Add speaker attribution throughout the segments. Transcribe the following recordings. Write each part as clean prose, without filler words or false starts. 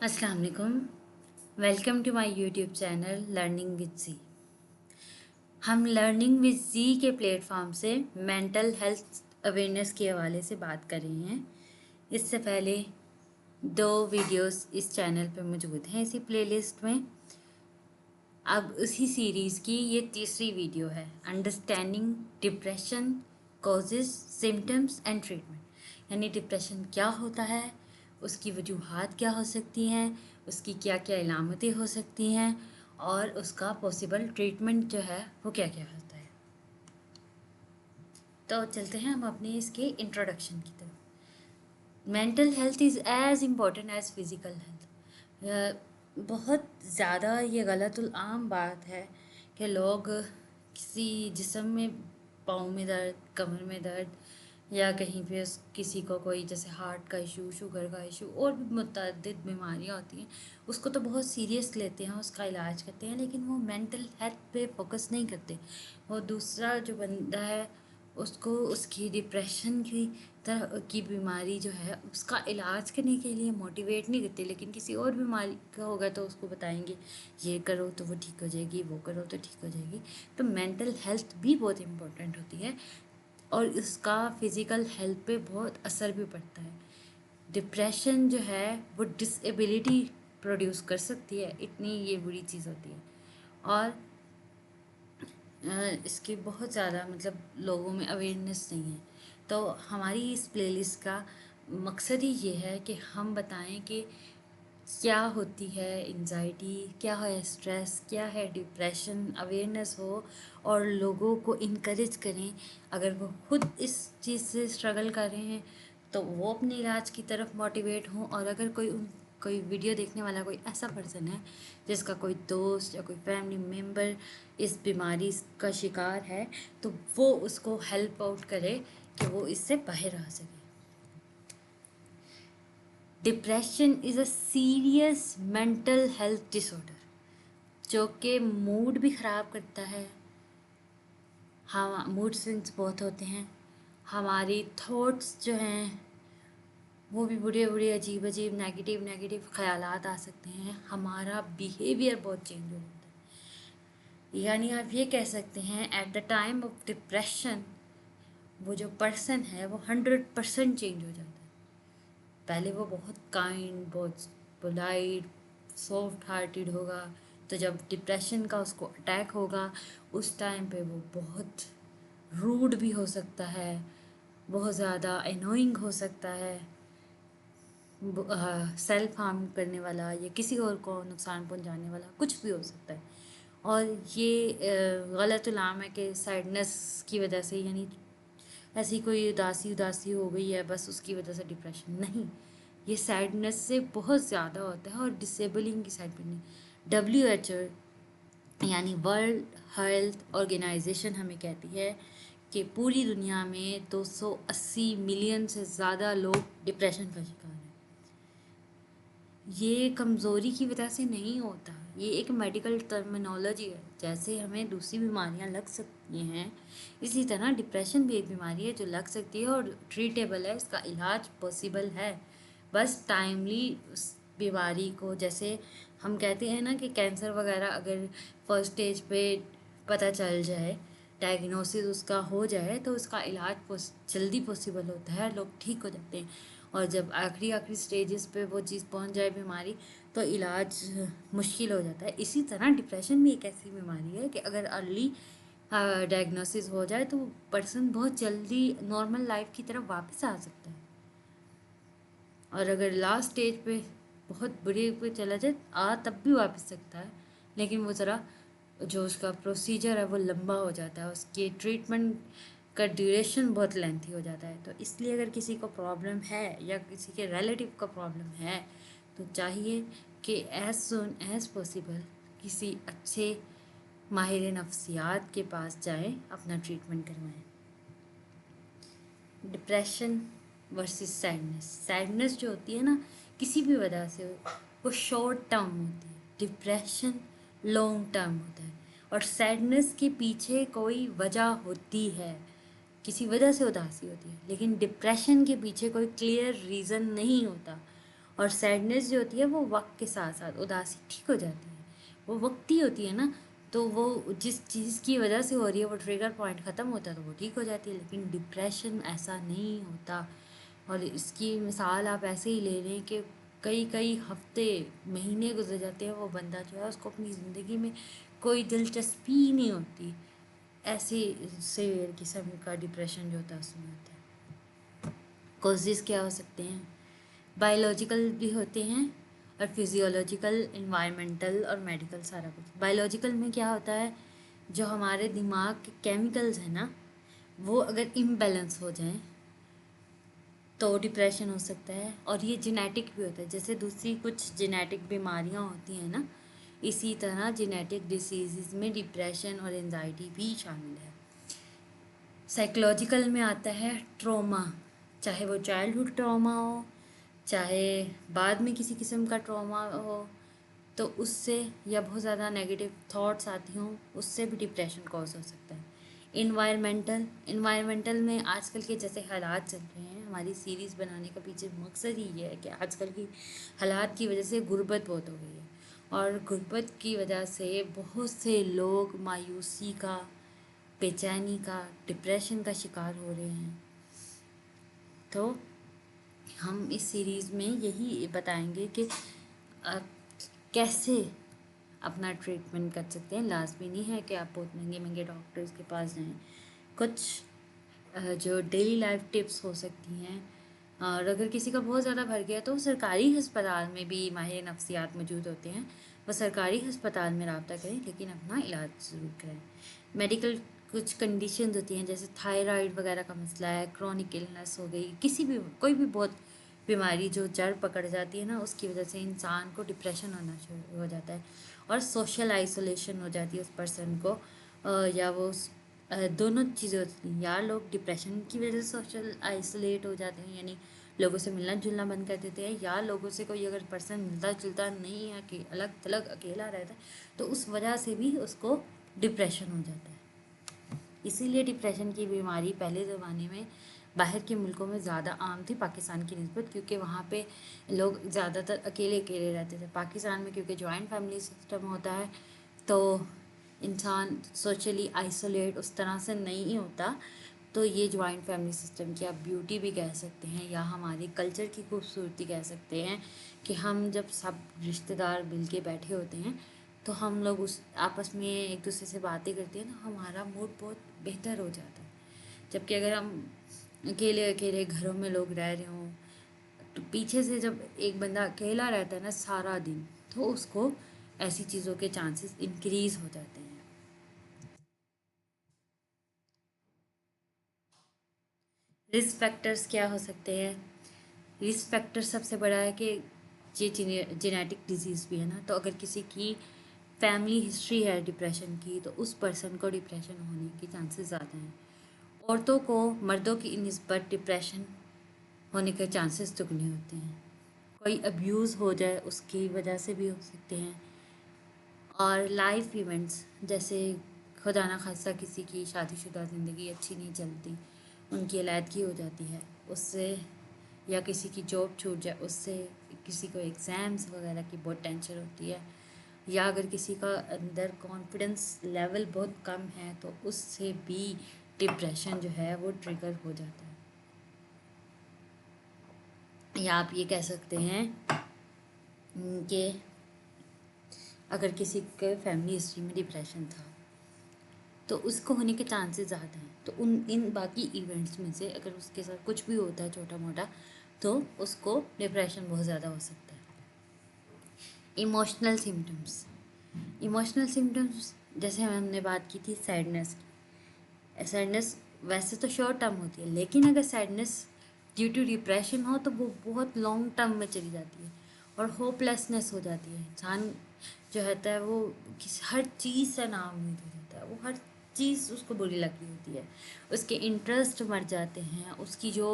Speaker 1: अस्सलाम वालेकुम। Welcome to my YouTube channel learning with G. हम लर्निंग विद जी के प्लेटफॉर्म से मेंटल हेल्थ अवेयरनेस के हवाले से बात कर रहे हैं। इससे पहले 2 वीडियोस इस चैनल पे मौजूद हैं इसी प्लेलिस्ट में। अब उसी सीरीज़ की ये तीसरी वीडियो है, understanding depression causes symptoms and treatment. यानी डिप्रेशन क्या होता है, उसकी वजूहात क्या हो सकती हैं, उसकी क्या क्या अलामतें हो सकती हैं और उसका पॉसिबल ट्रीटमेंट जो है वो क्या क्या होता है। तो चलते हैं हम अपने इसके इंट्रोडक्शन की तरफ। Mental health is as important as physical health. बहुत ज़्यादा ये गलतुल आम बात है कि लोग किसी जिस्म में, पाँव में दर्द, कमर में दर्द या कहीं पे किसी को कोई जैसे हार्ट का इशू, शुगर का इशू और भी मुतअद्दिद बीमारियाँ होती हैं, उसको तो बहुत सीरियस लेते हैं, उसका इलाज करते हैं, लेकिन वो मेंटल हेल्थ पे फोकस नहीं करते। वो दूसरा जो बंदा है उसको उसकी डिप्रेशन की तरह की बीमारी जो है उसका इलाज करने के लिए मोटिवेट नहीं करते, लेकिन किसी और बीमारी का होगा तो उसको बताएंगे ये करो तो वो ठीक हो जाएगी, वो करो तो ठीक हो जाएगी। तो मेंटल हेल्थ भी बहुत इम्पोर्टेंट होती है और इसका फिज़िकल हेल्थ पे बहुत असर भी पड़ता है। डिप्रेशन जो है वो डिसेबिलिटी प्रोड्यूस कर सकती है, इतनी ये बुरी चीज़ होती है। और इसके बहुत ज़्यादा मतलब लोगों में अवेयरनेस नहीं है। तो हमारी इस प्लेलिस्ट का मकसद ही ये है कि हम बताएं कि क्या होती है एंजाइटी, क्या है स्ट्रेस, क्या है डिप्रेशन, अवेयरनेस हो और लोगों को इनकरेज करें। अगर वो खुद इस चीज़ से स्ट्रगल कर रहे हैं तो वो अपने इलाज की तरफ मोटिवेट हों, और अगर कोई वीडियो देखने वाला कोई ऐसा पर्सन है जिसका कोई दोस्त या कोई फैमिली मेम्बर इस बीमारी का शिकार है तो वो उसको हेल्प आउट करे कि वो इससे बाहर आ सके। Depression is a serious mental health disorder जो कि मूड भी ख़राब करता है। हाँ, मूड स्विंग्स बहुत होते हैं, हमारी थॉट्स जो हैं वो भी बुरे बुरे अजीब अजीब नेगेटिव नेगेटिव ख़यालात आ सकते हैं, हमारा बिहेवियर बहुत चेंज हो जाता है। यानी आप ये कह सकते हैं at the time of depression वो जो पर्सन है वो 100% चेंज हो जाता है। पहले वो बहुत काइंड, बहुत पोलाइट, सॉफ्ट हार्टेड होगा, तो जब डिप्रेशन का उसको अटैक होगा उस टाइम पे वो बहुत रूड भी हो सकता है, बहुत ज़्यादा एनोइंग हो सकता है, सेल्फ हार्म करने वाला या किसी और को नुकसान पहुंचाने वाला कुछ भी हो सकता है। और ये गलत इल्ज़ाम है कि सैडनेस की वजह से, यानी ऐसी कोई उदासी उदासी हो गई है बस उसकी वजह से डिप्रेशन, नहीं, ये सैडनेस से बहुत ज़्यादा होता है और डिसेबलिंग की साइड पर नहीं। WHO यानी वर्ल्ड हेल्थ ऑर्गेनाइजेशन हमें कहती है कि पूरी दुनिया में 280 मिलियन से ज़्यादा लोग डिप्रेशन का शिकार हैं। ये कमज़ोरी की वजह से नहीं होता, ये एक मेडिकल टर्मिनोलॉजी है। जैसे हमें दूसरी बीमारियां लग सकती हैं इसी तरह डिप्रेशन भी एक बीमारी है जो लग सकती है और ट्रीटेबल है, इसका इलाज पॉसिबल है। बस टाइमली उस बीमारी को, जैसे हम कहते हैं ना कि कैंसर वगैरह अगर फर्स्ट स्टेज पे पता चल जाए, डायग्नोसिस उसका हो जाए तो उसका इलाज जल्दी पॉसिबल होता है, लोग ठीक हो जाते हैं। और जब आखिरी आखिरी स्टेजेस पे वो चीज़ पहुंच जाए बीमारी तो इलाज मुश्किल हो जाता है। इसी तरह डिप्रेशन भी एक ऐसी बीमारी है कि अगर अर्ली डायग्नोसिस हो जाए तो पर्सन बहुत जल्दी नॉर्मल लाइफ की तरफ वापस आ सकता है, और अगर लास्ट स्टेज पे बहुत बुरे पे चला जाए तब भी वापस सकता है, लेकिन वो ज़रा जो उसका प्रोसीजर है वो लंबा हो जाता है, उसके ट्रीटमेंट का ड्यूरेशन बहुत लेंथी हो जाता है। तो इसलिए अगर किसी को प्रॉब्लम है या किसी के रिलेटिव का प्रॉब्लम है तो चाहिए कि एज़ सुन एज़ पॉसिबल किसी अच्छे माहिर नफ्सियात के पास जाएं, अपना ट्रीटमेंट करवाएं। Depression versus sadness. सैडनेस जो होती है ना किसी भी वजह से वो शॉर्ट टर्म होती है, डिप्रेशन लॉन्ग टर्म होता है। और सैडनेस के पीछे कोई वजह होती है, किसी वजह से उदासी होती है, लेकिन डिप्रेशन के पीछे कोई क्लियर रीज़न नहीं होता और सैडनेस जो होती है वो वक्त के साथ साथ, उदासी ठीक हो जाती है, वो वक्ती होती है ना, तो वो जिस चीज़ की वजह से हो रही है वो ट्रिगर पॉइंट ख़त्म होता है तो वो ठीक हो जाती है। लेकिन डिप्रेशन ऐसा नहीं होता। और इसकी मिसाल आप ऐसे ही ले लें कि कई कई हफ्ते, महीने गुजर जाते हैं, वो बंदा जो है उसको अपनी ज़िंदगी में कोई दिलचस्पी ही नहीं होती। ऐसे सीवियर किस्म का डिप्रेशन जो होता है उसमें होता है। कॉजेज़ क्या हो सकते हैं? बायोलॉजिकल भी होते हैं और फिजियोलॉजिकल, इन्वायरमेंटल और मेडिकल, सारा कुछ। बायोलॉजिकल में क्या होता है, जो हमारे दिमाग के केमिकल्स हैं ना, वो अगर इम्बैलेंस हो जाएं तो डिप्रेशन हो सकता है। और ये जेनेटिक भी होता है, जैसे दूसरी कुछ जेनेटिक बीमारियां होती हैं ना, इसी तरह जेनेटिक डिसीज़ में डिप्रेशन और एंजाइटी भी शामिल है। साइकोलॉजिकल में आता है ट्रॉमा, चाहे वो चाइल्डहुड ट्रॉमा हो, चाहे बाद में किसी किस्म का ट्रॉमा हो, तो उससे, या बहुत ज़्यादा नेगेटिव थॉट्स आती हों, उससे भी डिप्रेशन कॉज हो सकता है। इन्वायरमेंटल में आजकल के जैसे हालात चल रहे हैं, हमारी सीरीज़ बनाने का पीछे मकसद ही ये है कि आजकल की हालात की वजह से गुर्बत बहुत हो गई है, और गुर्बत की वजह से बहुत से लोग मायूसी का, बेचैनी का, डिप्रेशन का शिकार हो रहे हैं। तो हम इस सीरीज़ में यही बताएंगे कि कैसे अपना ट्रीटमेंट कर सकते हैं। लाजमी नहीं है कि आप बहुत महंगे महंगे डॉक्टर्स के पास जाएं। कुछ जो डेली लाइफ टिप्स हो सकती हैं, और अगर किसी का बहुत ज़्यादा भर गया तो सरकारी अस्पताल में भी माहिर नफ्सियात मौजूद होते हैं, वो सरकारी अस्पताल में रब्ता करें, लेकिन अपना इलाज ज़रूर करें। मेडिकल कुछ कंडीशंस होती हैं, जैसे थायराइड वगैरह का मसला है, क्रॉनिक इलनेस हो गई, किसी भी कोई भी बहुत बीमारी जो जड़ पकड़ जाती है ना, उसकी वजह से इंसान को डिप्रेशन होना शुरू हो जाता है, और सोशल आइसोलेशन हो जाती है उस पर्सन को, या वो दोनों चीज़ें होती हैं। या लोग डिप्रेशन की वजह से सोशल आइसोलेट हो जाते हैं, यानी लोगों से मिलना जुलना बंद कर देते हैं, या लोगों से कोई अगर पर्सन मिलता जुलता नहीं है कि अलग थलग अकेला रहता है, तो उस वजह से भी उसको डिप्रेशन हो जाता है। इसीलिए डिप्रेशन की बीमारी पहले ज़माने में बाहर के मुल्कों में ज़्यादा आम थी पाकिस्तान की निस्बत, क्योंकि वहाँ पे लोग ज़्यादातर अकेले अकेले रहते थे। पाकिस्तान में क्योंकि जॉइंट फैमिली सिस्टम होता है, तो इंसान सोशली आइसोलेट उस तरह से नहीं होता। तो ये जॉइंट फैमिली सिस्टम की आप ब्यूटी भी कह सकते हैं, या हमारे कल्चर की खूबसूरती कह सकते हैं, कि हम जब सब रिश्तेदार मिल के बैठे होते हैं तो हम लोग उस आपस में एक दूसरे से बातें करते हैं, तो हमारा मूड बहुत बेहतर हो जाता है। जबकि अगर हम अकेले अकेले घरों में लोग रह रहे हों, तो पीछे से जब एक बंदा अकेला रहता है ना सारा दिन, तो उसको ऐसी चीज़ों के चांसेस इंक्रीज़ हो जाते हैं। रिस्क फैक्टर्स क्या हो सकते हैं? रिस्क फैक्टर सबसे बड़ा है कि ये जेनेटिक डिजीज़ भी है ना, तो अगर किसी की फैमिली हिस्ट्री है डिप्रेशन की, तो उस पर्सन को डिप्रेशन होने के चांसेस ज़्यादा हैं। औरतों को मर्दों की निस्बत डिप्रेशन होने के चांसेस दुगने होते हैं। कोई अब्यूज़ हो जाए उसकी वजह से भी हो सकते हैं। और लाइफ इवेंट्स, जैसे खुदा ना खास्ता किसी की शादीशुदा ज़िंदगी अच्छी नहीं चलती, उनकी अलैदगी हो जाती है उससे, या किसी की जॉब छूट जाए उससे, किसी को एग्ज़ाम्स वगैरह की बहुत टेंशन होती है, या अगर किसी का अंदर कॉन्फिडेंस लेवल बहुत कम है तो उससे भी डिप्रेशन जो है वो ट्रिगर हो जाता है। या आप ये कह सकते हैं कि अगर किसी के फैमिली हिस्ट्री में डिप्रेशन था तो उसको होने के चांसेस ज़्यादा हैं। तो उन इन बाकी इवेंट्स में से अगर उसके साथ कुछ भी होता है छोटा मोटा, तो उसको डिप्रेशन बहुत ज़्यादा हो सकता है। इमोशनल सिम्टम्स, इमोशनल सिम्टम्स जैसे हमने बात की थी सैडनेस की। सैडनेस वैसे तो शॉर्ट टर्म होती है, लेकिन अगर सैडनेस ड्यू टू डिप्रेशन हो तो वो बहुत लॉन्ग टर्म में चली जाती है, और होपलेसनेस हो जाती है। इंसान जो रहता है वो हर चीज़ से नाउम्मीद हो जाता है, वो हर चीज़ उसको बुरी लग रही होती है, उसके इंटरेस्ट मर जाते हैं, उसकी जो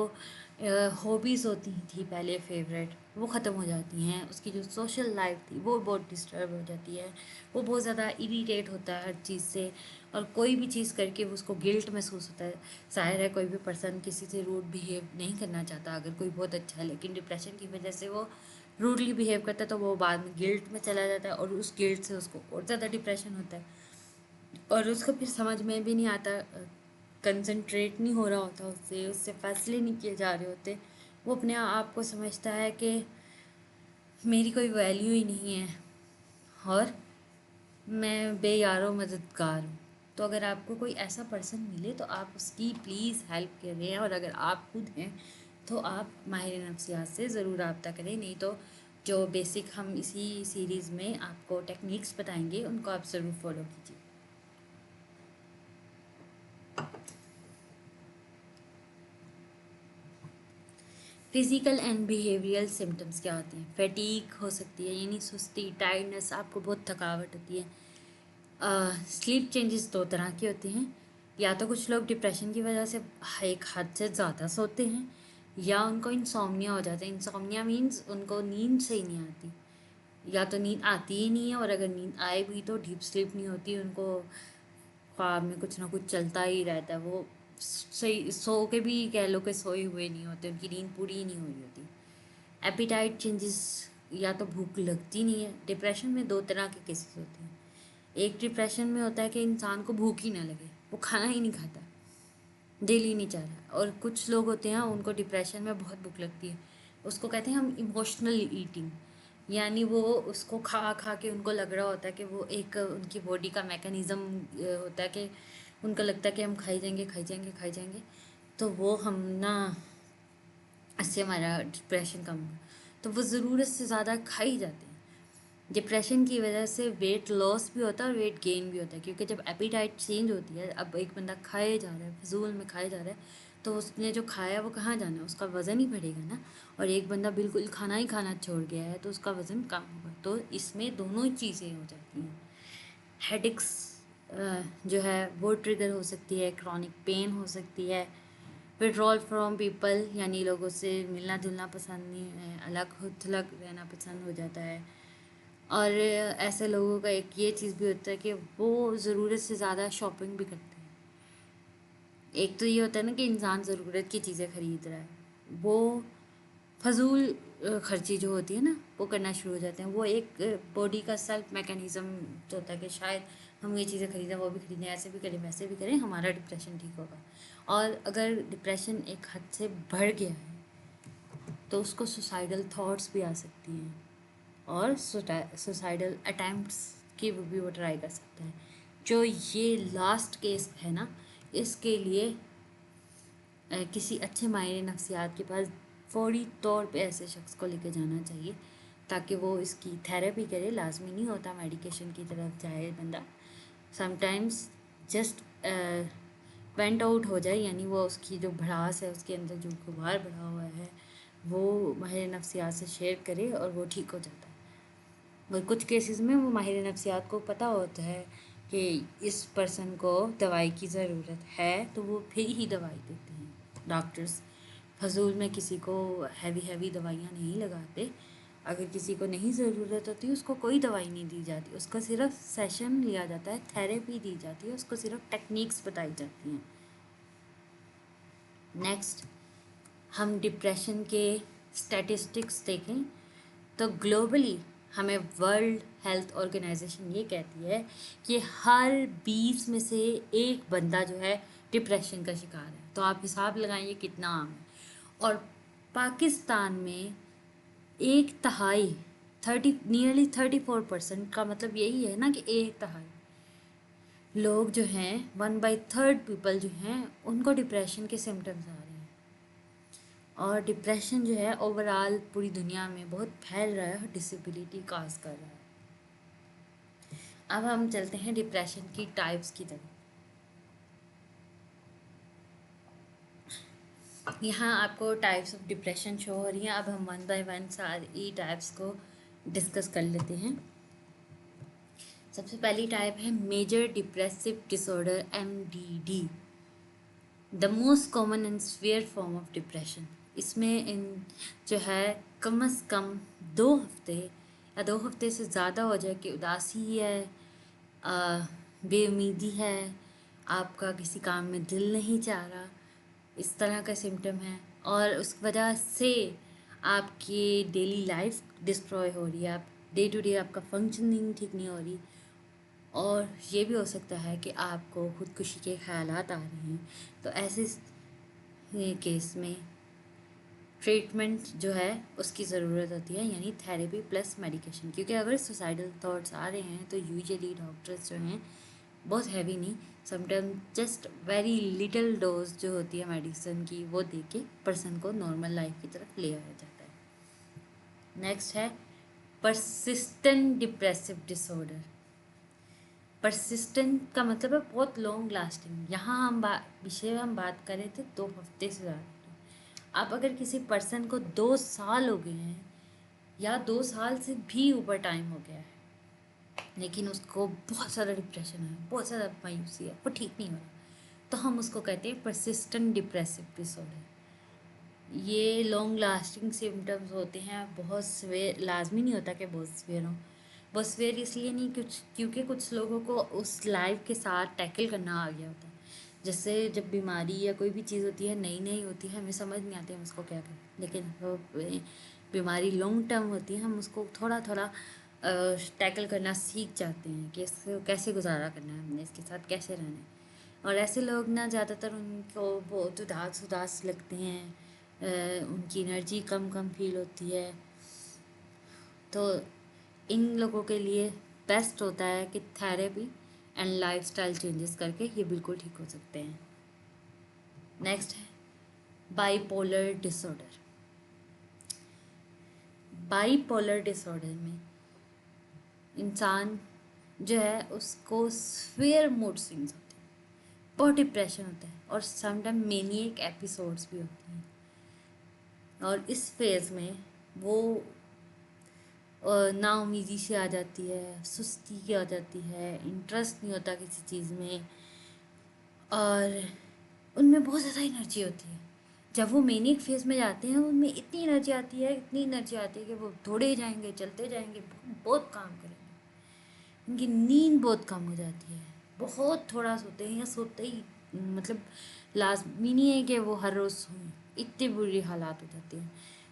Speaker 1: हॉबीज़ होती थी पहले फेवरेट, वो ख़त्म हो जाती हैं, उसकी जो सोशल लाइफ थी वो बहुत डिस्टर्ब हो जाती है, वो बहुत ज़्यादा इरीटेट होता है हर चीज़ से, और कोई भी चीज़ करके वो उसको गिल्ट महसूस होता है। ज़ाहिर है कोई भी पर्सन किसी से रूड बिहेव नहीं करना चाहता अगर कोई बहुत अच्छा है, लेकिन डिप्रेशन की वजह से वो रूडली बिहेव करता है तो वो बाद में गिल्ट में चला जाता है और उस गिल्ट से उसको और ज़्यादा डिप्रेशन होता है और उसको फिर समझ में भी नहीं आता, कंसंट्रेट नहीं हो रहा होता उससे, उससे फैसले नहीं किए जा रहे होते। वो अपने आप को समझता है कि मेरी कोई वैल्यू ही नहीं है और मैं बेयारो मददगार हूँ। तो अगर आपको कोई ऐसा पर्सन मिले तो आप उसकी प्लीज़ हेल्प करें, और अगर आप खुद हैं तो आप माहिर नफ्सियात से ज़रूर रब्ता करें। नहीं तो जो बेसिक हम इसी सीरीज़ में आपको टेक्निक्स बताएंगे उनको आप ज़रूर फॉलो कीजिए। फिज़िकल एंड बिहेवियरल सिम्टम्स क्या होते हैं? फैटीग हो सकती है, यानी सुस्ती, टायर्डनेस, आपको बहुत थकावट होती है। स्लीप चेंजेस दो तरह के होते हैं, या तो कुछ लोग डिप्रेशन की वजह से एक हद से ज़्यादा सोते हैं या उनको इंसोम्निया हो जाता है। इंसोम्निया मीन्स उनको नींद सही नहीं आती, या तो नींद आती ही नहीं है, और अगर नींद आए भी तो डीप स्लीप नहीं होती, उनको ख्वाब में कुछ ना कुछ चलता ही रहता है। वो सही सो के भी कह लो कि सोए हुए नहीं होते, उनकी नींद पूरी ही नहीं हुई होती। एपिटाइट चेंजेस, या तो भूख लगती नहीं है। डिप्रेशन में दो तरह के केसेस होते हैं। एक डिप्रेशन में होता है कि इंसान को भूख ही ना लगे, वो खाना ही नहीं खाता, दिल ही नहीं चाह रहा। और कुछ लोग होते हैं उनको डिप्रेशन में बहुत भूख लगती है, उसको कहते हैं हम इमोशनल ईटिंग, यानी वो उसको खा खा के उनको लग रहा होता है कि वो एक उनकी बॉडी का मैकेनिज़्म होता है कि उनको लगता है कि हम खाई जाएंगे खाई जाएंगे खाई जाएंगे, तो वो हम ना, इससे हमारा डिप्रेशन कम होगा, तो वो ज़रूरत से ज़्यादा खा ही जाते हैं। डिप्रेशन की वजह से वेट लॉस भी होता है और वेट गेन भी होता है, क्योंकि जब एपिटाइट चेंज होती है, अब एक बंदा खाए जा रहा है, फजूल में खाए जा रहा है, तो उसने जो खाया वो कहाँ जाना है, उसका वज़न ही बढ़ेगा ना। और एक बंदा बिल्कुल खाना ही खाना छोड़ गया है तो उसका वज़न कम होगा। तो इसमें दोनों ही चीज़ें हो जाती हैं। हेडेक्स जो है वो ट्रिगर हो सकती है, क्रॉनिक पेन हो सकती है, विड्रॉल फ्रॉम पीपल, यानी लोगों से मिलना जुलना पसंद नहीं है, अलग खुद थलग रहना पसंद हो जाता है। और ऐसे लोगों का एक ये चीज़ भी होता है कि वो ज़रूरत से ज़्यादा शॉपिंग भी करते हैं। एक तो ये होता है ना कि इंसान ज़रूरत की चीज़ें ख़रीद रहा है, वो फजूल खर्ची जो होती है ना वो करना शुरू हो जाते हैं। वो एक बॉडी का सेल्फ मैकेनिज़्म जो होता है कि शायद हम ये चीज़ें खरीदें, वो भी खरीदें, ऐसे भी करें वैसे भी करें, हमारा डिप्रेशन ठीक होगा। और अगर डिप्रेशन एक हद से बढ़ गया है तो उसको सुसाइडल थॉट्स भी आ सकती हैं, और सुसाइडल अटैम्प्ट्स की भी वो ट्राई कर सकता है। जो ये लास्ट केस है ना, इसके लिए किसी अच्छे माहिर नफ्सियात के पास फ़ौरी तौर पे ऐसे शख्स को लेके जाना चाहिए, ताकि वो इसकी थेरेपी करे। लाजमी नहीं होता मेडिकेशन की तरफ जाए बंदा, समटाइम्स जस्ट वेंट आउट हो जाए, यानी वो उसकी जो भड़ास है, उसके अंदर जो गुबार बढ़ा हुआ है, वो माहिर नफ्सियात से शेयर करे और वो ठीक हो जाता है। और कुछ केसेस में वो माहिर नफ्सियात को पता होता है कि इस पर्सन को दवाई की ज़रूरत है, तो वो फिर ही दवाई देते हैं। डॉक्टर्स फजूल में किसी को हैवी दवाइयाँ नहीं लगाते। अगर किसी को नहीं ज़रूरत होती उसको कोई दवाई नहीं दी जाती, उसका सिर्फ सेशन लिया जाता है, थेरेपी दी जाती है, उसको सिर्फ टेक्निक्स बताई जाती हैं। नेक्स्ट, हम डिप्रेशन के स्टैटिस्टिक्स देखें तो ग्लोबली हमें वर्ल्ड हेल्थ ऑर्गेनाइजेशन ये कहती है कि हर 20 में से एक बंदा जो है डिप्रेशन का शिकार है। तो आप हिसाब लगाइए कितना आम है। और पाकिस्तान में एक तिहाई 34% का मतलब यही है ना कि एक तिहाई लोग जो हैं 1/3 पीपल जो हैं उनको डिप्रेशन के सिम्टम्स आ रहे हैं। और डिप्रेशन जो है ओवरऑल पूरी दुनिया में बहुत फैल रहा है और डिसेबिलिटी काज कर रहा है। अब हम चलते हैं डिप्रेशन की टाइप्स की तरफ। यहाँ आपको टाइप्स ऑफ डिप्रेशन शो हो रही हैं। अब हम 1 बाय 1 सारी टाइप्स को डिस्कस कर लेते हैं। सबसे पहली टाइप है major depressive disorder, MDD, the most common and severe form of depression. इसमें इन जो है कम से कम 2 हफ्ते या 2 हफ्ते से ज़्यादा हो जाए कि उदासी है, बेउम्मीदी है, आपका किसी काम में दिल नहीं चाह रहा, इस तरह का सिम्टम है। और उस वजह से आपकी डेली लाइफ डिस्ट्रॉय हो रही है, आप डे टू डे आपका फंक्शनिंग ठीक नहीं हो रही, और ये भी हो सकता है कि आपको खुदकुशी के ख्यालात आ रहे हैं। तो ऐसे केस में ट्रीटमेंट जो है उसकी ज़रूरत होती है, यानी थेरेपी प्लस मेडिकेशन। क्योंकि अगर सुसाइडल थॉट्स आ रहे हैं तो यूजुअली डॉक्टर्स जो हैं बहुत हैवी नहीं, sometime just very little dose जो होती है मेडिसिन की वो दे के पर्सन को नॉर्मल लाइफ की तरफ ले आया जाता है। नेक्स्ट है परसिस्टेंट डिप्रेसिव डिसऑर्डर। परसिस्टेंट का मतलब है बहुत लॉन्ग लास्टिंग। यहाँ विषय में हम बात कर रहे थे 2 हफ्ते से ज़्यादा। अब अगर किसी पर्सन को 2 साल हो गए हैं या 2 साल से भी ऊपर टाइम हो गया है, लेकिन उसको बहुत ज़्यादा डिप्रेशन है, बहुत ज़्यादा मायूसी है, वो ठीक नहीं हो रहा, तो हम उसको कहते हैं परसिस्टेंट डिप्रेसिव डिसऑर्डर। ये लॉन्ग लास्टिंग सिम्टम्स होते हैं, बहुत सवेर लाजमी नहीं होता कि बहुत सवेर हो। बहुत सवेर इसलिए नहीं क्योंकि कुछ लोगों को उस लाइफ के साथ टैकल करना आ गया होता है। जैसे जब बीमारी या कोई भी चीज़ होती है, नई नई होती है, हमें समझ नहीं आती हम उसको क्या करें, लेकिन वो बीमारी लॉन्ग टर्म होती है, हम उसको थोड़ा थोड़ा टैकल करना सीख जाते हैं कि इसको कैसे गुजारा करना है, हमने इसके साथ कैसे रहना है। और ऐसे लोग ना ज़्यादातर उनको बहुत उदास उदास लगते हैं, उनकी एनर्जी कम कम फील होती है। तो इन लोगों के लिए बेस्ट होता है कि थेरेपी एंड लाइफस्टाइल चेंजेस करके ये बिल्कुल ठीक हो सकते हैं। नेक्स्ट है बाईपोलर डिसऑर्डर। बाईपोलर डिसऑर्डर में इंसान जो है उसको स्वेयर मूड स्विंग्स होते हैं, बहुत डिप्रेशन होता है, और समटाइम मेनिएक एपिसोड्स भी होते हैं। और इस फेज़ में वो नाउमीदी से आ जाती है, सुस्ती आ जाती है, इंटरेस्ट नहीं होता किसी चीज़ में, और उनमें बहुत ज़्यादा एनर्जी होती है। जब वो मेनिक फेज़ में जाते हैं उनमें इतनी एनर्जी आती है, इतनी एनर्जी आती है कि वो दौड़े जाएंगे, चलते जाएंगे, बहुत काम करेंगे। उनकी नींद बहुत कम हो जाती है, बहुत थोड़ा सोते हैं, या सोते ही मतलब लाजमी नहीं है कि वो हर रोज़ सोएं, इतनी बुरी हालात हो जाती हैं।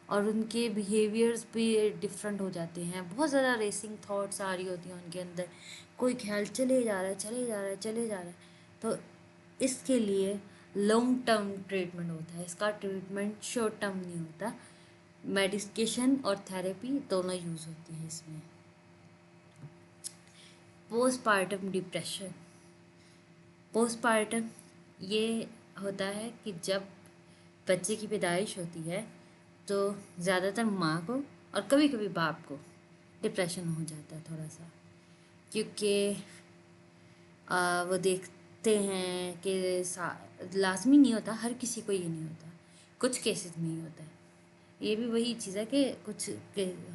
Speaker 1: और उनके बिहेवियर्स भी डिफरेंट हो जाते हैं, बहुत ज़्यादा रेसिंग थॉट्स आ रही होती हैं उनके अंदर, कोई ख्याल चले जा रहा है, चले जा रहा है, चले जा रहा है। तो इसके लिए लॉन्ग टर्म ट्रीटमेंट होता है, इसका ट्रीटमेंट शॉर्ट टर्म नहीं होता। मेडिकेशन और थेरेपी दोनों यूज़ होती है इसमें। Postpartum depression. पोस्टपार्टम ये होता है कि जब बच्चे की पैदाइश होती है तो ज़्यादातर माँ को और कभी कभी बाप को डिप्रेशन हो जाता है थोड़ा सा, क्योंकि वो देखते हैं कि लाजमी नहीं होता, हर किसी को ये नहीं होता, कुछ केसेस में ही होता है। ये भी वही चीज़ है कि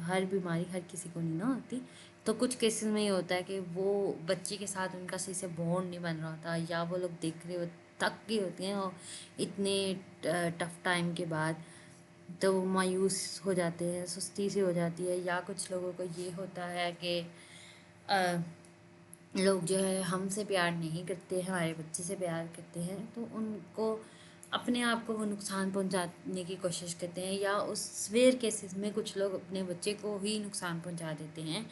Speaker 1: हर बीमारी हर किसी को नहीं ना होती। तो कुछ केसेस में ये होता है कि वो बच्चे के साथ उनका सही से बॉन्ड नहीं बन रहा होता, या वो लोग देख रहे हो थक गई होती हैं और इतने टफ टाइम के बाद, तो वो मायूस हो जाते हैं, सुस्ती सी हो जाती है। या कुछ लोगों को ये होता है कि लोग जो है हमसे प्यार नहीं करते, हमारे बच्चे से प्यार करते हैं, तो उनको अपने आप को वो नुकसान पहुंचाने की कोशिश करते हैं, या उस स्वेयर केसेस में कुछ लोग अपने बच्चे को ही नुकसान पहुंचा देते हैं।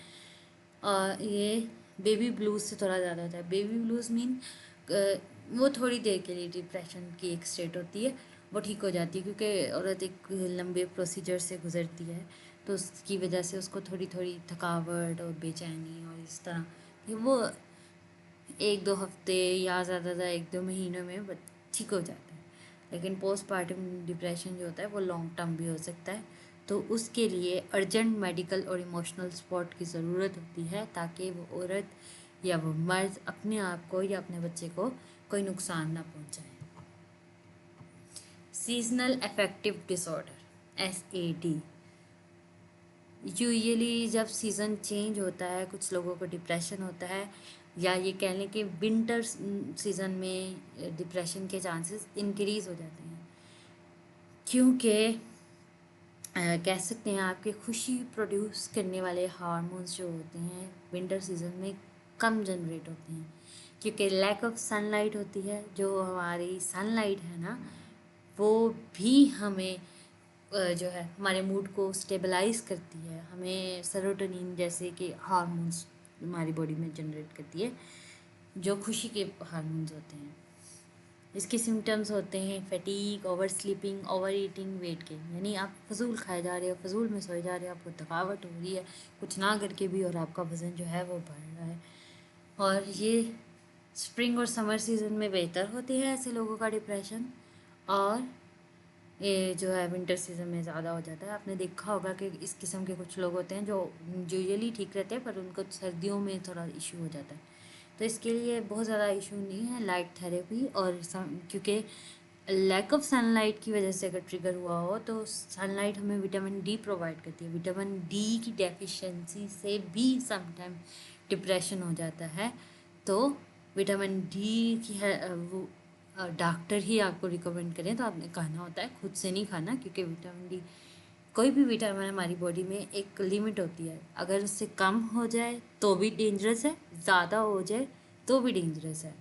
Speaker 1: ये बेबी ब्लूज़ से थोड़ा ज़्यादा होता है। बेबी ब्लूज़ मीन वो थोड़ी देर के लिए डिप्रेशन की एक स्टेट होती है, वो ठीक हो जाती है क्योंकि औरत एक लंबे प्रोसीजर से गुजरती है, तो उसकी वजह से उसको थोड़ी थोड़ी थकावट और बेचैनी और इस तरह कि वो 1-2 हफ्ते या ज़्यादा 1-2 महीनों में ठीक हो जाता है। लेकिन पोस्टपार्टम डिप्रेशन जो होता है वो लॉन्ग टर्म भी हो सकता है, तो उसके लिए अर्जेंट मेडिकल और इमोशनल सपोर्ट की ज़रूरत होती है, ताकि वो औरत या वो मर्द अपने आप को या अपने बच्चे को कोई नुकसान ना पहुंचाए। Seasonal affective disorder SAD। Usually जब सीज़न चेंज होता है कुछ लोगों को डिप्रेशन होता है, या ये कह लें कि विंटर सीज़न में डिप्रेशन के चांसेस इंक्रीज़ हो जाते हैं, क्योंकि कह सकते हैं आपके खुशी प्रोड्यूस करने वाले हार्मोन्स जो होते हैं विंटर सीज़न में कम जनरेट होते हैं, क्योंकि लैक ऑफ सनलाइट होती है। जो हमारी सनलाइट है ना, वो भी हमें जो है हमारे मूड को स्टेबलाइज करती है, हमें सेरोटोनिन जैसे कि हार्मोन्स हमारी बॉडी में जनरेट करती है, जो खुशी के हार्मोन्स होते हैं। इसके सिम्टम्स होते हैं fatigue, over sleeping, over eating, weight gain. यानी आप फजूल खाए जा रहे हो, फजूल में सोए जा रहे हो, आपको थकावट हो रही है कुछ ना करके भी, और आपका वज़न जो है वो बढ़ रहा है। और ये स्प्रिंग और समर सीज़न में बेहतर होती है ऐसे लोगों का डिप्रेशन, और ये जो है विंटर सीज़न में ज़्यादा हो जाता है। आपने देखा होगा कि इस किस्म के कुछ लोग होते हैं जो यूजुअली ठीक रहते हैं, पर उनको सर्दियों में थोड़ा इशू हो जाता है। तो इसके लिए बहुत ज़्यादा इशू नहीं है लाइट थेरेपी, और क्योंकि लैक ऑफ सनलाइट की वजह से अगर ट्रिगर हुआ हो तो सनलाइट हमें विटामिन डी प्रोवाइड करती है। विटामिन डी की डेफिशिएंसी से भी समटाइम डिप्रेशन हो जाता है। तो विटामिन डी की है वो डॉक्टर ही आपको रिकमेंड करें तो आपने खाना होता है, खुद से नहीं खाना, क्योंकि विटामिन डी, कोई भी विटामिन हमारी बॉडी में एक लिमिट होती है, अगर उससे कम हो जाए तो भी डेंजरस है, ज़्यादा हो जाए तो भी डेंजरस है।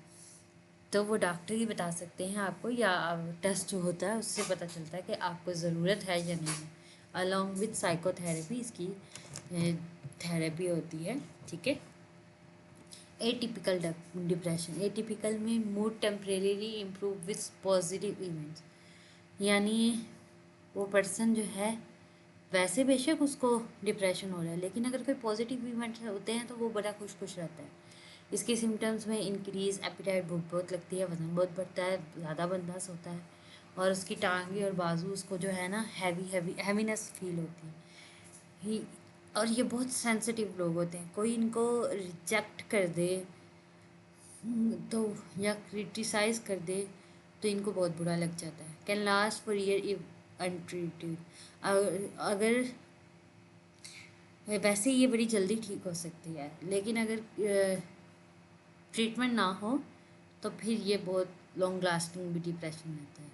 Speaker 1: तो वो डॉक्टर ही बता सकते हैं आपको, या टेस्ट जो होता है उससे पता चलता है कि आपको ज़रूरत है या नहीं है। अलॉन्ग विथ साइकोथेरेपी इसकी थेरेपी होती है, ठीक है। एटिपिकल डिप्रेशन, एटिपिकल में mood temporary improve with positive events. यानी वो पर्सन जो है वैसे बेशक उसको डिप्रेशन हो रहा है, लेकिन अगर कोई पॉजिटिव इवेंट्स होते हैं तो वो बड़ा खुश खुश रहता है। इसके सिम्टम्स में इंक्रीज एपिटाइट, भूख बहुत लगती है, वजन बहुत बढ़ता है, ज़्यादा बर्दाश्त होता है, और उसकी टांगे और बाजू उसको जो है ना हैवीनेस फील होती है ही। और ये बहुत सेंसिटिव लोग होते हैं, कोई इनको रिजेक्ट कर दे तो, या क्रिटिसाइज कर दे तो इनको बहुत बुरा लग जाता है। Can last for year if untreated. अगर वैसे ये बड़ी जल्दी ठीक हो सकती है, लेकिन अगर ट्रीटमेंट ना हो तो फिर ये बहुत लॉन्ग लास्टिंग भी डिप्रेशन रहता है।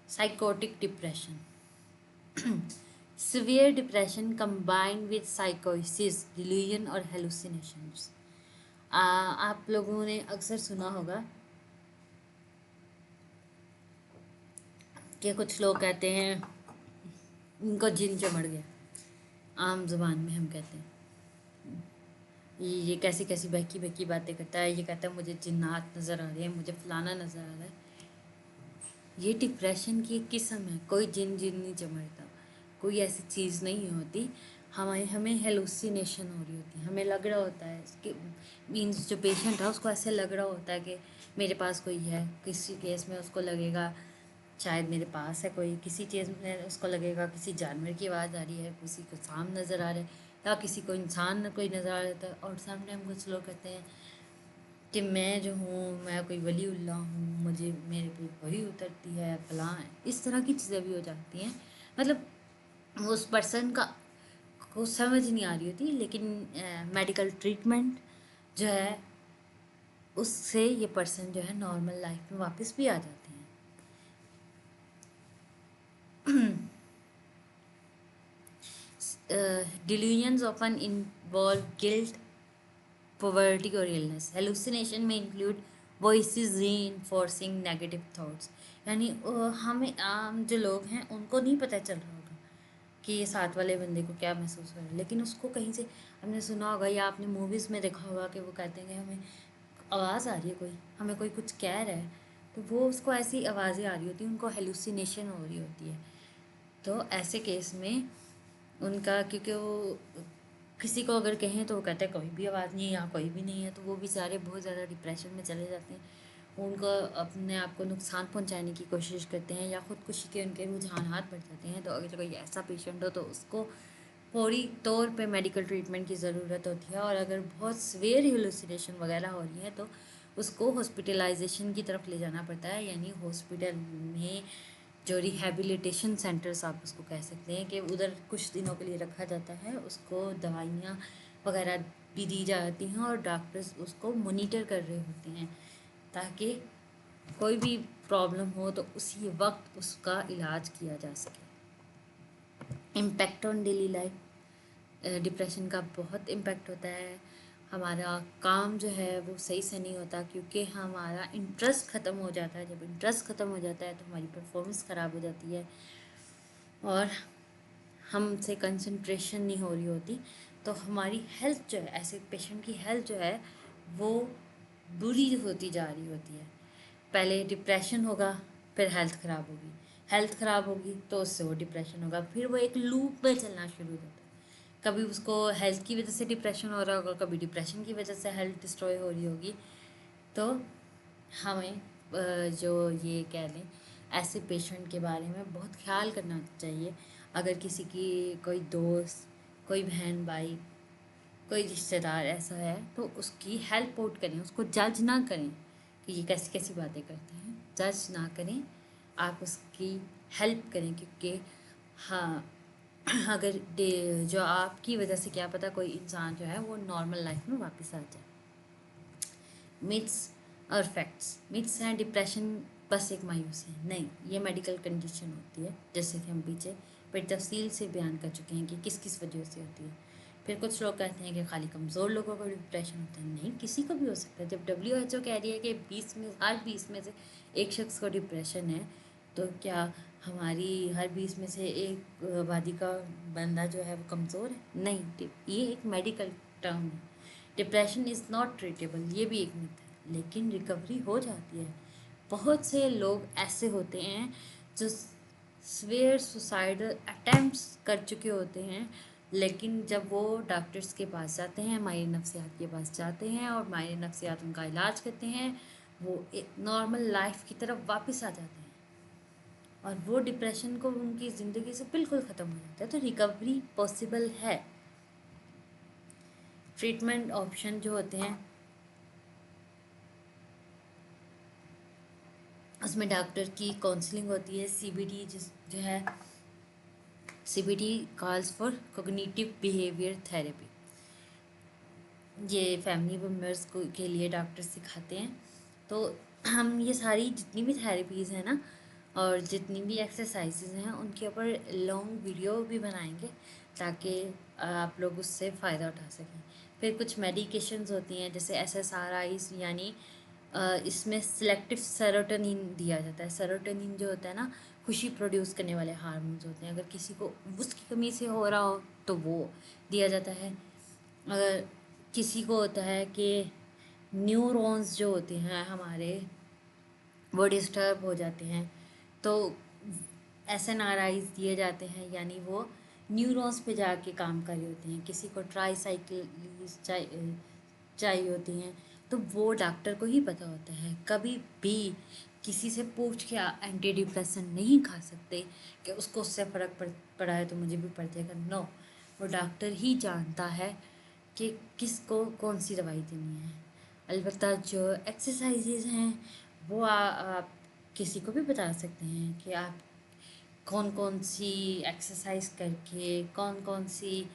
Speaker 1: Psychotic depression, severe depression combined with साइकोसिस, डिल्यूजन और हेलुसिनेशंस। आप लोगों ने अक्सर सुना होगा कि कुछ लोग कहते हैं उनको जिन चमड़ गया, आम जुबान में हम कहते हैं ये कैसी कैसी बहकी बहकी बातें करता है, ये कहता है मुझे जिन्नात नज़र आ रहे हैं, मुझे फलाना नज़र आ रहा है। ये डिप्रेशन की एक किस्म है, कोई जिन नहीं चमड़ता, कोई ऐसी चीज़ नहीं होती। हमें हेलुसिनेशन हो रही होती है, हमें लग रहा होता है कि मीन्स जो पेशेंट है उसको ऐसे लग रहा होता है कि मेरे पास कोई है। किसी केस में उसको लगेगा शायद मेरे पास है कोई, किसी चीज़ में उसको लगेगा किसी जानवर की आवाज़ आ रही है, किसी को सांप नज़र आ रहा है, या किसी को इंसान कोई नज़र आ रहा है। और समटाइम कुछ लोग कहते हैं कि मैं जो हूँ मैं कोई वलीउल्लाह हूँ, मुझे मेरे पे वही उतरती है, फलां है। इस तरह की चीज़ें भी हो जाती हैं। मतलब उस पर्सन का को समझ नहीं आ रही होती, लेकिन मेडिकल ट्रीटमेंट जो है उससे ये पर्सन जो है नॉर्मल लाइफ में वापस भी आ जाते हैं। Delusions often involve guilt, poverty or illness. Hallucination may include voices reinforcing negative thoughts. यानी हमें आम जो लोग हैं उनको नहीं पता चल रहा होगा कि ये साथ वाले बंदे को क्या महसूस हो रहा है, लेकिन उसको कहीं से हमने सुना होगा या आपने मूवीज़ में देखा होगा कि वो कहते हैं कि हमें आवाज़ आ रही है, कोई हमें कोई कुछ कह रहा है, तो वो उसको ऐसी आवाज़ें आ रही होती हैं, उनको हेलुसिनेशन हो रही होती है। तो ऐसे केस में उनका, क्योंकि वो किसी को अगर कहें तो वो कहते हैं कोई भी आवाज़ नहीं है, यहाँ कोई भी नहीं है, तो वो बेचारे बहुत ज़्यादा डिप्रेशन में चले जाते हैं। उनको अपने आप को नुकसान पहुंचाने की कोशिश करते हैं, या ख़ुदकुशी के उनके रुझानात बढ़ जाते हैं। तो अगर कोई ऐसा पेशेंट हो तो उसको फौरी तौर पे मेडिकल ट्रीटमेंट की ज़रूरत होती है, और अगर बहुत सीवियर हेलुसिनेशन वगैरह हो रही है तो उसको हॉस्पिटलाइजेशन की तरफ ले जाना पड़ता है। यानी हॉस्पिटल में जो रिहैबिलिटेशन सेंटर्स आप उसको कह सकते हैं, कि उधर कुछ दिनों के लिए रखा जाता है, उसको दवाइयाँ वगैरह भी दी जाती हैं, और डॉक्टर्स उसको मॉनिटर कर रहे होते हैं ताकि कोई भी प्रॉब्लम हो तो उसी वक्त उसका इलाज किया जा सके। Impact on daily life, depression का बहुत इम्पैक्ट होता है हमारा काम जो है वो सही से नहीं होता, क्योंकि हमारा इंटरेस्ट ख़त्म हो जाता है। जब इंटरेस्ट ख़त्म हो जाता है तो हमारी परफॉर्मेंस ख़राब हो जाती है और हमसे कंसंट्रेशन नहीं हो रही होती। तो हमारी हेल्थ जो है, ऐसे पेशेंट की हेल्थ जो है वो बुरी होती जा रही होती है। पहले डिप्रेशन होगा, फिर हेल्थ ख़राब होगी, हेल्थ ख़राब होगी तो उससे वो डिप्रेशन होगा, फिर वो एक लूप में चलना शुरू हो जाता है। कभी उसको हेल्थ की वजह से डिप्रेशन हो रहा होगा, कभी डिप्रेशन की वजह से हेल्थ डिस्ट्रॉय हो रही होगी। तो हमें जो ये कह लें, ऐसे पेशेंट के बारे में बहुत ख्याल करना चाहिए। अगर किसी की कोई दोस्त, कोई बहन भाई, कोई रिश्तेदार ऐसा है तो उसकी हेल्प आउट करें, उसको जज ना करें कि ये कैसी कैसी बातें करते हैं। जज ना करें, आप उसकी हेल्प करें, क्योंकि हाँ, अगर जो आपकी वजह से क्या पता कोई इंसान जो है वो नॉर्मल लाइफ में वापस आ जाए। मिथ्स और फैक्ट्स। मिथ्स हैं डिप्रेशन बस एक मायूसी है, नहीं, ये मेडिकल कंडीशन होती है, जैसे कि हम पीछे बड़ी तफसील से बयान कर चुके हैं कि किस किस वजह से होती है। फिर कुछ लोग कहते हैं कि खाली कमज़ोर लोगों को डिप्रेशन होता है, नहीं, किसी को भी हो सकता है। जब WHO कह रही है कि 20 में से एक शख्स को डिप्रेशन है, तो क्या हमारी हर 20 में से एक आबादी का बंदा जो है वो कमज़ोर है? नहीं, ये एक मेडिकल टर्म है। डिप्रेशन इज़ नॉट ट्रीटेबल, ये भी एक मिथ है, लेकिन रिकवरी हो जाती है। बहुत से लोग ऐसे होते हैं जो स्वेयर सुसाइडल अटेम्प्ट्स कर चुके होते हैं, लेकिन जब वो डॉक्टर्स के पास जाते हैं, माहिर नफ्सियात के पास जाते हैं और माहिर नफ्सियात उनका इलाज करते हैं, वो एक नॉर्मल लाइफ की तरफ वापस आ जाते हैं और वो डिप्रेशन को उनकी ज़िंदगी से बिल्कुल ख़त्म हो जाता है। तो रिकवरी पॉसिबल है। ट्रीटमेंट ऑप्शन जो होते हैं उसमें डॉक्टर की काउंसलिंग होती है। CBT जो है, CBT calls for cognitive behaviour therapy. ये फैमिली मेम्बर्स को के लिए डॉक्टर सिखाते हैं। तो हम ये सारी जितनी भी थेरेपीज़ हैं ना और जितनी भी एक्सरसाइजेज हैं उनके ऊपर लॉन्ग वीडियो भी बनाएंगे, ताकि आप लोग उससे फ़ायदा उठा सकें। फिर कुछ मेडिकेशंस होती हैं जैसे SSRIs, यानी इसमें सिलेक्टिव सेरोटोनिन दिया जाता है। सेरोटोनिन जो होता है ना, खुशी प्रोड्यूस करने वाले हार्मोन्स होते हैं। अगर किसी को उसकी कमी से हो रहा हो तो वो दिया जाता है। अगर किसी को होता है कि न्यूरॉन्स जो होते हैं हमारे वो डिस्टर्ब हो जाते हैं, तो SNRIs दिए जाते हैं, यानी वो न्यूरॉन्स पे जाके काम कर रहे होते हैं। किसी को ट्राईसाइकिल चाहिए होती हैं, तो वो डॉक्टर को ही पता होता है। कभी भी किसी से पूछ के एंटी डिप्रेशन नहीं खा सकते कि उसको उससे फ़र्क पड़ा है तो मुझे भी पड़ जाएगा। नो, वो डॉक्टर ही जानता है कि किसको कौन सी दवाई देनी है। अलबत्ता जो एक्सरसाइजेज हैं वो आप किसी को भी बता सकते हैं कि आप कौन कौन सी एक्सरसाइज करके, कौन कौन सी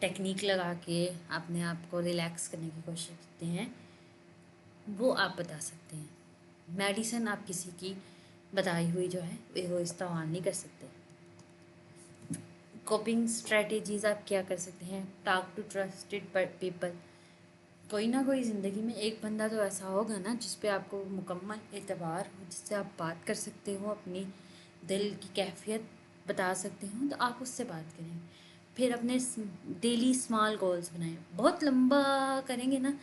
Speaker 1: टेक्निक लगा के अपने आप को रिलैक्स करने की कोशिश करते हैं, वो आप बता सकते हैं। मेडिसिन आप किसी की बताई हुई जो है वो इस्तेमाल नहीं कर सकते। कोपिंग स्ट्रेटेजीज आप क्या कर सकते हैं? Talk to trusted people. कोई ना कोई ज़िंदगी में एक बंदा तो ऐसा होगा ना जिस पे आपको मुकम्मल एतबार हो, जिससे आप बात कर सकते हो, अपनी दिल की कैफियत बता सकते हो, तो आप उससे बात करें। फिर अपने डेली स्मॉल गोल्स बनाएं। बहुत लंबा करेंगे ना,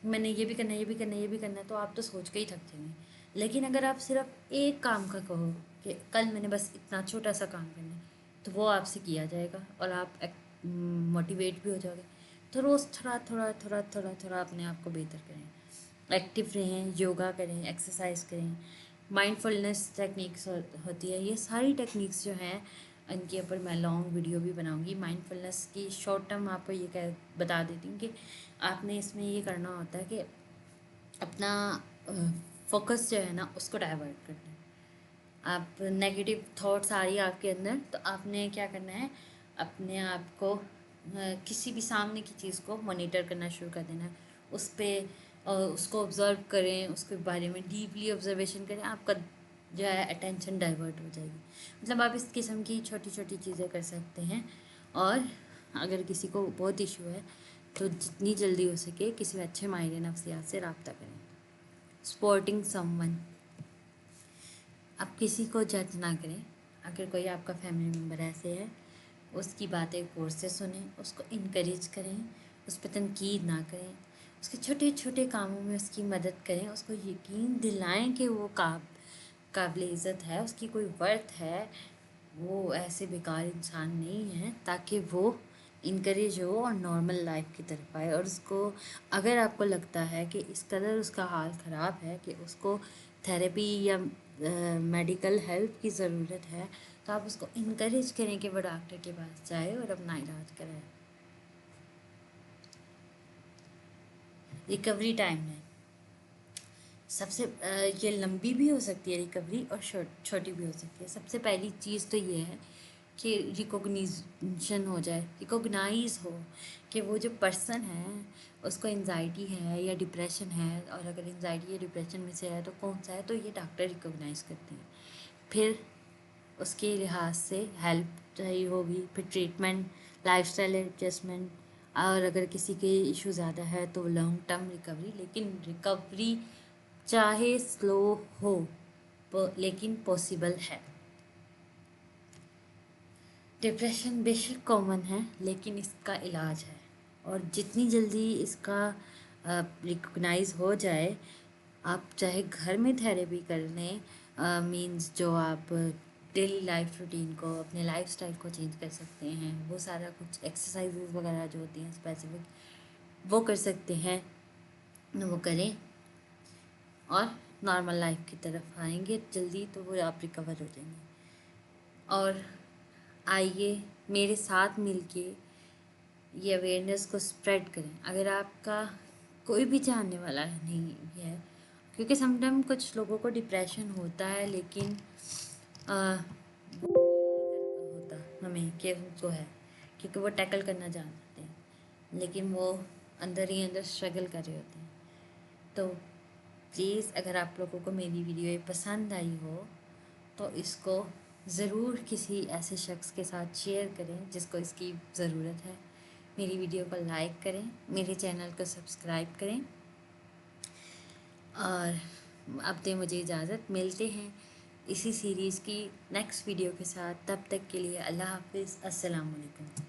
Speaker 1: मैंने ये भी करना है, ये भी करना है, ये भी करना है, तो आप तो सोच के ही थक जाएंगे। लेकिन अगर आप सिर्फ एक काम का कहो कि कल मैंने बस इतना छोटा सा काम करना है, तो वो आपसे किया जाएगा और आप मोटिवेट भी हो जाओगे। तो रोज़ थोड़ा थोड़ा थोड़ा थोड़ा थोड़ा अपने आप को बेहतर करें, एक्टिव रहें, योगा करें, एक्सरसाइज करें। माइंडफुलनेस टेक्निक्स होती है। ये सारी टेक्निक्स जो हैं इनके ऊपर मैं लॉन्ग वीडियो भी बनाऊंगी। माइंडफुलनेस की शॉर्ट टर्म आपको ये बता देती हूँ कि आपने इसमें ये करना होता है कि अपना फोकस जो है ना उसको डाइवर्ट करना है। आप नेगेटिव थॉट्स आ रही है आपके अंदर, तो आपने क्या करना है, अपने आप को किसी भी सामने की चीज़ को मॉनिटर करना शुरू कर देना है। उस पर उसको ऑब्ज़र्व करें, उसके बारे में डीपली ऑब्जर्वेशन करें, आपका जो है अटेंशन डाइवर्ट हो जाएगी। मतलब आप इस किस्म की छोटी छोटी चीज़ें कर सकते हैं। और अगर किसी को बहुत इशू है तो जितनी जल्दी हो सके किसी अच्छे माहिर नफ्सियात से रब्ता करें। सपोर्टिंग समवन, आप किसी को जज ना करें। अगर कोई आपका फैमिली मेम्बर ऐसे है, उसकी बातें गौर से सुनें, उसको इनकरेज करें, उस पर तनकीद ना करें, उसके छोटे छोटे कामों में उसकी मदद करें, उसको यकीन दिलाएं कि वो काबिल इज़्ज़त है, उसकी कोई वर्थ है, वो ऐसे बेकार इंसान नहीं है, ताकि वो इनकरेज हो और नॉर्मल लाइफ की तरफ आए। और उसको, अगर आपको लगता है कि इस कदर उसका हाल ख़राब है कि उसको थेरेपी या मेडिकल हेल्प की ज़रूरत है, तो आप उसको इनकरेज करें कि वो डॉक्टर के पास जाए और अपना इलाज कराए। रिकवरी टाइमलाइन सबसे ये लंबी भी हो सकती है रिकवरी, और छोटी भी हो सकती है। सबसे पहली चीज़ तो ये है कि रिकॉग्निशन हो जाए, रिकॉग्नाइज हो कि वो जो पर्सन है उसको एंजाइटी है या डिप्रेशन है, और अगर एंजाइटी या डिप्रेशन में से है तो कौन सा है, तो ये डॉक्टर रिकॉग्नाइज करते हैं। फिर उसके लिहाज से हेल्प चाहिए होगी, फिर ट्रीटमेंट, लाइफस्टाइल एडजस्टमेंट, और अगर किसी के इशू ज़्यादा है तो लॉन्ग टर्म रिकवरी। लेकिन रिकवरी चाहे स्लो हो लेकिन पॉसिबल है। डिप्रेशन बेशक कॉमन है, लेकिन इसका इलाज है, और जितनी जल्दी इसका रिकॉग्नाइज हो जाए, आप चाहे घर में थेरेपी कर लें, मींस जो आप डेली लाइफ रूटीन को, अपने लाइफस्टाइल को चेंज कर सकते हैं, वो सारा कुछ एक्सरसाइजेज वगैरह जो होती हैं स्पेसिफिक, वो कर सकते हैं, वो करें और नॉर्मल लाइफ की तरफ आएंगे जल्दी, तो वो आप रिकवर हो जाएंगे। और आइए मेरे साथ मिलके ये अवेयरनेस को स्प्रेड करें। अगर आपका कोई भी जानने वाला नहीं है, क्योंकि समटाइम कुछ लोगों को डिप्रेशन होता है, लेकिन वो नहीं होता हमें कि उनको है, क्योंकि वो टैकल करना जानते हैं, लेकिन वो अंदर ही अंदर स्ट्रगल कर रहे होते हैं। तो प्लीज़, अगर आप लोगों को मेरी वीडियो ये पसंद आई हो तो इसको ज़रूर किसी ऐसे शख्स के साथ शेयर करें जिसको इसकी ज़रूरत है। मेरी वीडियो को लाइक करें, मेरे चैनल को सब्सक्राइब करें, और अब दें मुझे इजाज़त। मिलते हैं इसी सीरीज़ की नेक्स्ट वीडियो के साथ। तब तक के लिए अल्लाह हाफ़िज़, अस्सलाम वालेकुम।